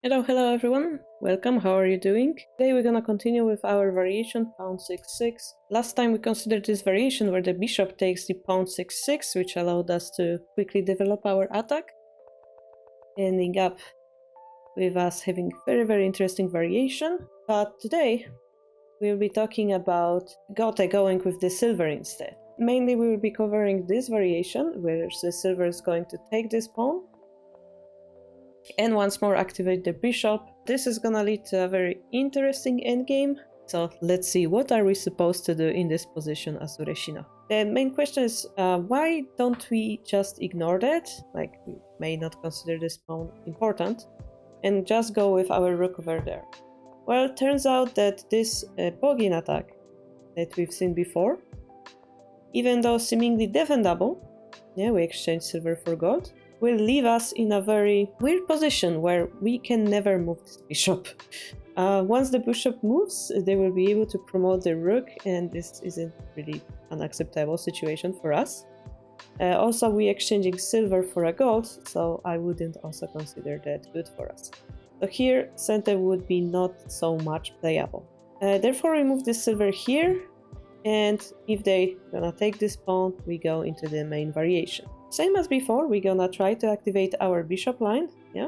Hello everyone, welcome, how are you doing? Today we're gonna continue with our variation pawn 6-6. Last time we considered this variation where the bishop takes the pawn 6-6, which allowed us to quickly develop our attack, ending up with us having very interesting variation. But today we'll be talking about Gote going with the silver instead. Mainly we will be covering this variation where the silver is going to take this pawn and once more activate the bishop. This is gonna lead to a very interesting endgame. So let's see, what are we supposed to do in this position as Ureshino? The main question is, why don't we just ignore that? Like, we may not consider this pawn important, and just go with our rook over there. Well, turns out that this Bogin attack that we've seen before, even though seemingly defendable, yeah, we exchange silver for gold, will leave us in a very weird position where we can never move this bishop. Once the bishop moves, they will be able to promote the rook, and this isn't really an acceptable situation for us. Also, we exchanging silver for a gold, so I wouldn't also consider that good for us. So here, center would be not so much playable. Therefore, we move this silver here, and if they gonna take this pawn, we go into the main variation. Same as before, we're gonna try to activate our bishop line, yeah?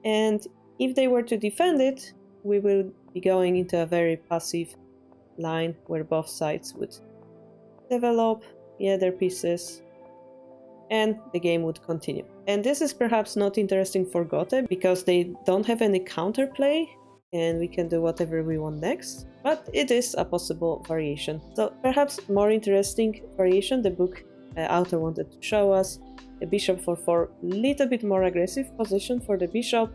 And if they were to defend it, we will be going into a very passive line where both sides would develop, yeah, their pieces, and the game would continue. And this is perhaps not interesting for Gote because they don't have any counterplay, and we can do whatever we want next, but it is a possible variation. So perhaps more interesting variation, the book author wanted to show us a bishop for 4, little bit more aggressive position for the bishop,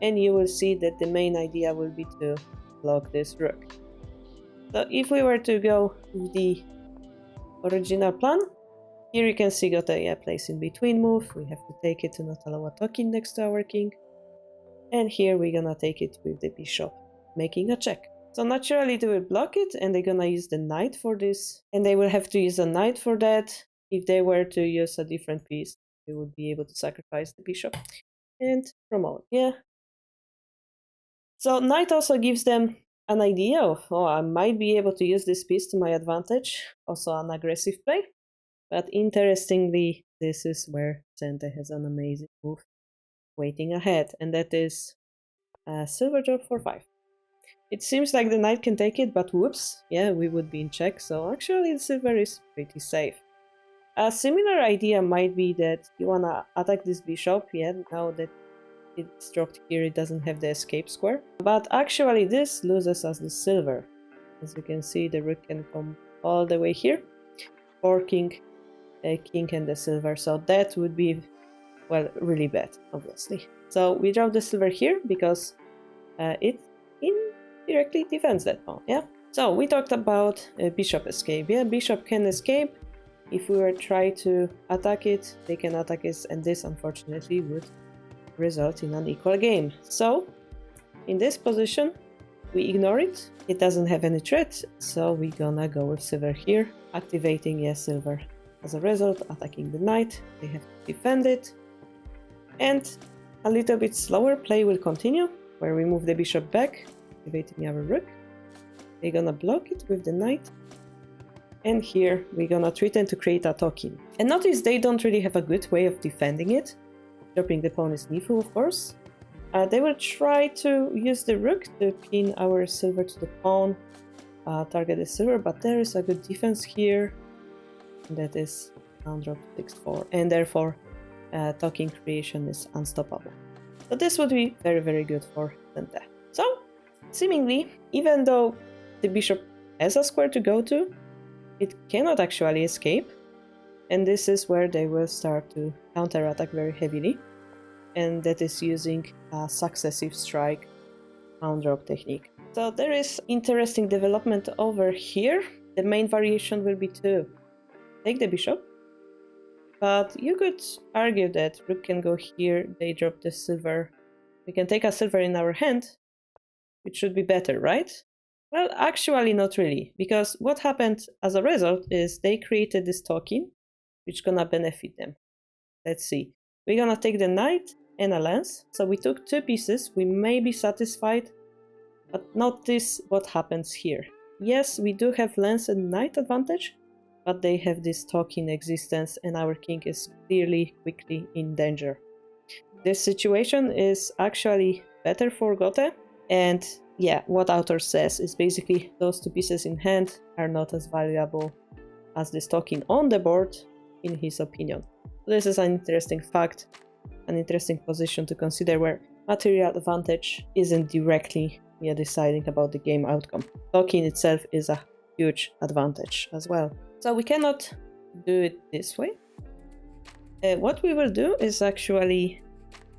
and you will see that the main idea will be to block this rook. So if we were to go with the original plan, here you can see Gote plays in between move. We have to take it to not allow a token next to our king, and here we're gonna take it with the bishop, making a check. So naturally they will block it, and they're gonna use the knight for this, and they will have to use a knight for that. If they were to use a different piece, they would be able to sacrifice the bishop and promote, yeah. So knight also gives them an idea of, oh, I might be able to use this piece to my advantage, also an aggressive play. But interestingly, this is where Sente has an amazing move waiting ahead, and that is a silver drop for 5. It seems like the knight can take it, but whoops, yeah, we would be in check, so actually the silver is pretty safe. A similar idea might be that you wanna attack this bishop, yeah, now that it's dropped here, it doesn't have the escape square. But actually this loses us the silver. As you can see, the rook can come all the way here, forking a king and the silver, so that would be, well, really bad, obviously. So we drop the silver here because it indirectly defends that pawn, yeah? So we talked about bishop escape, yeah, bishop can escape. If we were try to attack it, they can attack it, and this unfortunately would result in an equal game. So in this position, we ignore it. It doesn't have any threat, so we're gonna go with silver here, activating, yes, silver. As a result, attacking the knight, they have to defend it. And a little bit slower play will continue, where we move the bishop back, activating our rook. They're gonna block it with the knight. And here we're gonna threaten to create a token. And notice they don't really have a good way of defending it. Dropping the pawn is Nifu, of course. They will try to use the rook to pin our silver to the pawn, target the silver, but there is a good defense here. And that is pawn drop 6-4, and therefore token creation is unstoppable. So this would be very good for Sente. So seemingly, even though the bishop has a square to go to, it cannot actually escape, and this is where they will start to counterattack very heavily, and that is using a successive strike pawn drop technique. So there is interesting development over here. The main variation will be to take the bishop, but you could argue that rook can go here, they drop the silver, we can take a silver in our hand, which should be better, right? Well, actually not really, because what happened as a result is they created this token, which gonna benefit them. Let's see. We're gonna take the knight, and a lance. So we took 2 pieces. We may be satisfied, but notice what happens here. Yes, we do have lance and knight advantage, but they have this token existence and our king is clearly quickly in danger. This situation is actually better for Gote, and yeah, what author says is basically those 2 pieces in hand are not as valuable as this token on the board, in his opinion. This is an interesting fact, an interesting position to consider where material advantage isn't directly deciding about the game outcome. Token itself is a huge advantage as well. So we cannot do it this way. What we will do is actually,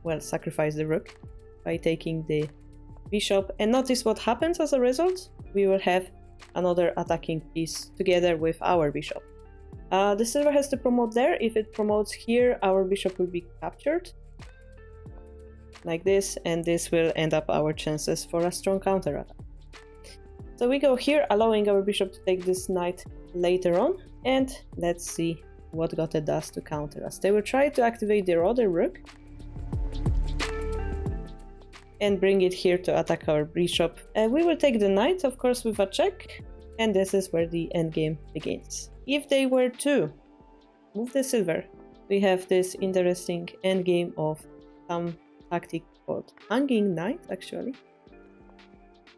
well, sacrifice the rook by taking the bishop, and notice what happens as a result. We will have another attacking piece together with our bishop. The silver has to promote there. If it promotes here, our bishop will be captured like this, and this will end up our chances for a strong counter attack. So we go here, allowing our bishop to take this knight later on, and let's see what Gote does to counter us. They will try to activate their other rook and bring it here to attack our bishop. We will take the knight, of course, with a check, and this is where the endgame begins. If they were to move the silver, we have this interesting endgame of some tactic called hanging knight, actually,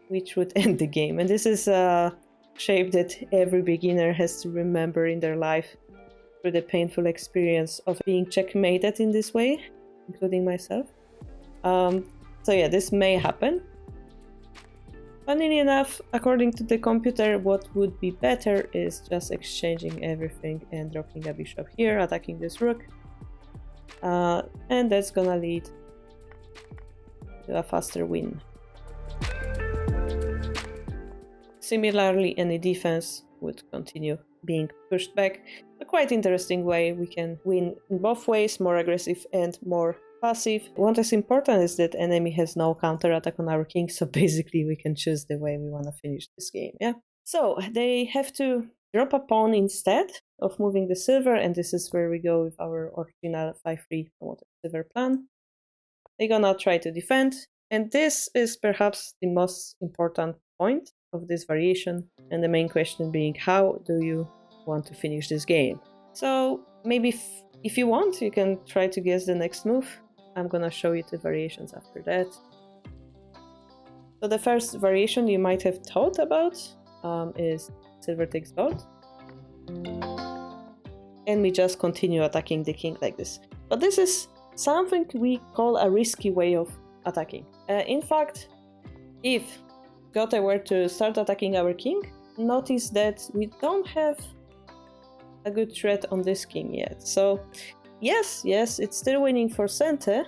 which would end the game. And this is a shape that every beginner has to remember in their life through the painful experience of being checkmated in this way, including myself. So yeah, this may happen. Funnily enough, according to the computer, what would be better is just exchanging everything and dropping a bishop here, attacking this rook. And that's gonna lead to a faster win. Similarly, any defense would continue being pushed back. A quite interesting way. We can win in both ways, more aggressive and more passive. What is important is that enemy has no counter attack on our king, so basically we can choose the way we want to finish this game, yeah? So they have to drop a pawn instead of moving the silver, and this is where we go with our original 5-3 promoted silver plan. They're gonna try to defend, and this is perhaps the most important point of this variation, and the main question being, how do you want to finish this game? So maybe if you want, you can try to guess the next move. I'm gonna show you the variations after that. So the first variation you might have thought about is silver takes gold, and we just continue attacking the king like this. But this is something we call a risky way of attacking. In fact, if Gote were to start attacking our king, notice that we don't have a good threat on this king yet. So yes, it's still winning for Sente,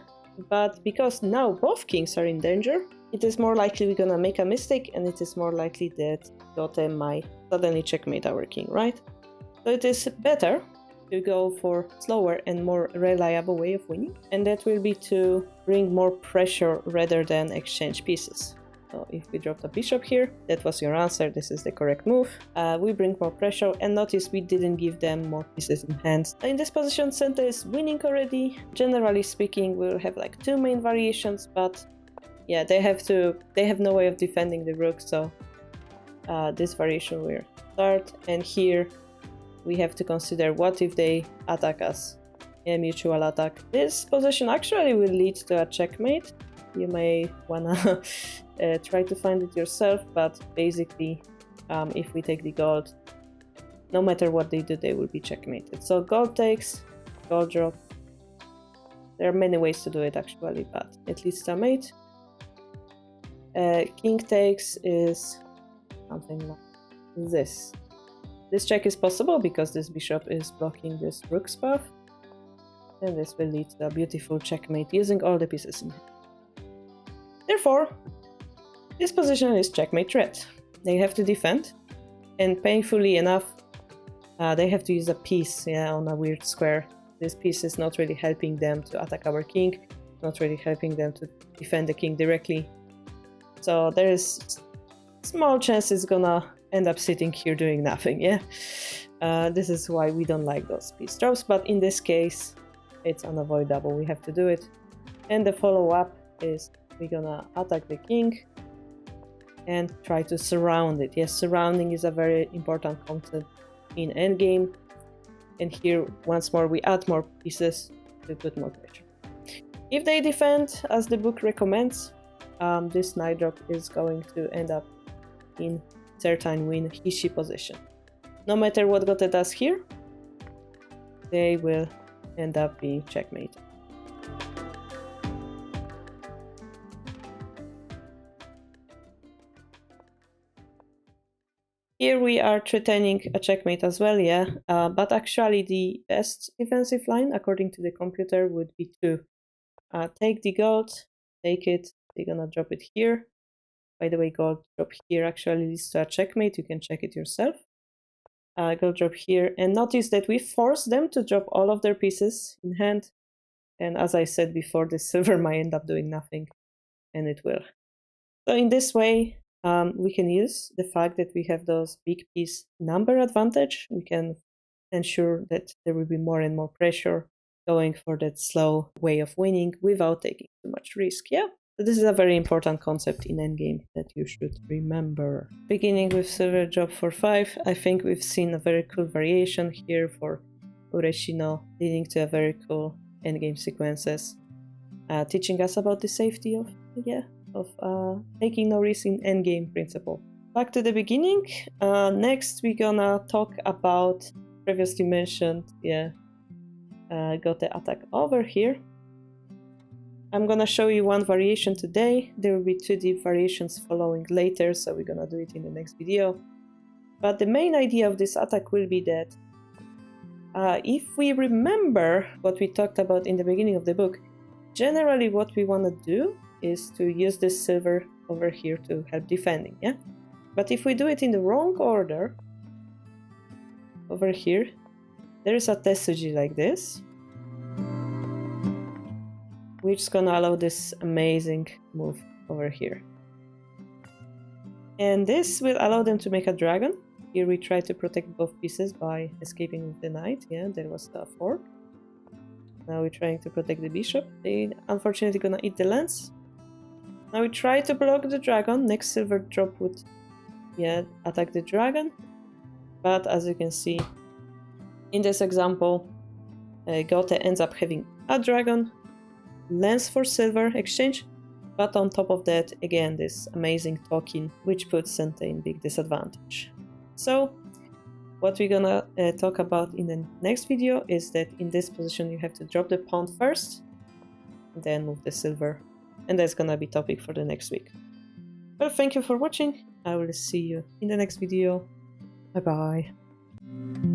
but because now both kings are in danger, it is more likely we're gonna make a mistake, and it is more likely that Gote might suddenly checkmate our king, right? So it is better to go for slower and more reliable way of winning, and that will be to bring more pressure rather than exchange pieces. So if we drop the bishop here, that was your answer, this is the correct move. We bring more pressure, and notice we didn't give them more pieces in hand. In this position, Sente is winning already. Generally speaking, we'll have like 2 main variations, but yeah, they have no way of defending the rook, so this variation will start, and here we have to consider what if they attack us. A mutual attack. This position actually will lead to a checkmate. You may wanna try to find it yourself, but basically if we take the gold, no matter what they do, they will be checkmated. So gold takes, gold drop. There are many ways to do it actually, but it leads to a mate. King takes is something like this. This check is possible because this bishop is blocking this rook's path, and this will lead to a beautiful checkmate using all the pieces in hand. Therefore, this position is checkmate threat. They have to defend, and painfully enough, they have to use a piece on a weird square. This piece is not really helping them to attack our king, not really helping them to defend the king directly. So there is small chance it's gonna end up sitting here doing nothing, yeah? This is why we don't like those piece drops, but in this case, it's unavoidable. We have to do it. And the follow-up is we're gonna attack the king and try to surround it. Yes, surrounding is a very important concept in endgame. And here, once more, we add more pieces to put more pressure. If they defend, as the book recommends, this knight drop is going to end up in certain win he-she position. No matter what Gote does here, they will end up being checkmate. Here we are threatening a checkmate as well, yeah, but actually the best defensive line, according to the computer, would be to take the gold, take it, they're gonna drop it here. By the way, gold drop here actually leads to a checkmate, you can check it yourself. Gold drop here, and notice that we force them to drop all of their pieces in hand, and as I said before, the silver might end up doing nothing, and it will. So in this way, we can use the fact that we have those big piece number advantage. We can ensure that there will be more and more pressure going for that slow way of winning without taking too much risk. Yeah, so this is a very important concept in endgame that you should remember. Beginning with silver drop for 5, I think we've seen a very cool variation here for Ureshino, leading to a very cool endgame sequences, teaching us about the safety of taking no risk in endgame principle. Back to the beginning. Next, we're gonna talk about previously mentioned, got the attack over here. I'm gonna show you one variation today. There will be 2 deep variations following later, so we're gonna do it in the next video. But the main idea of this attack will be that if we remember what we talked about in the beginning of the book, generally what we want to do is to use this silver over here to help defending, yeah? But if we do it in the wrong order, over here, there is a tesuji like this, which is gonna allow this amazing move over here. And this will allow them to make a dragon. Here we try to protect both pieces by escaping with the knight, yeah, there was the fork. Now we're trying to protect the bishop. They unfortunately gonna eat the lance. Now we try to block the dragon. Next silver drop would, attack the dragon. But as you can see, in this example, Gote ends up having a dragon, lance for silver exchange, but on top of that, again, this amazing token, which puts Sente in big disadvantage. So, what we're gonna talk about in the next video is that in this position you have to drop the pawn first, and then move the silver, and that's gonna be topic for the next week. Well, thank you for watching. I will see you in the next video. Bye bye.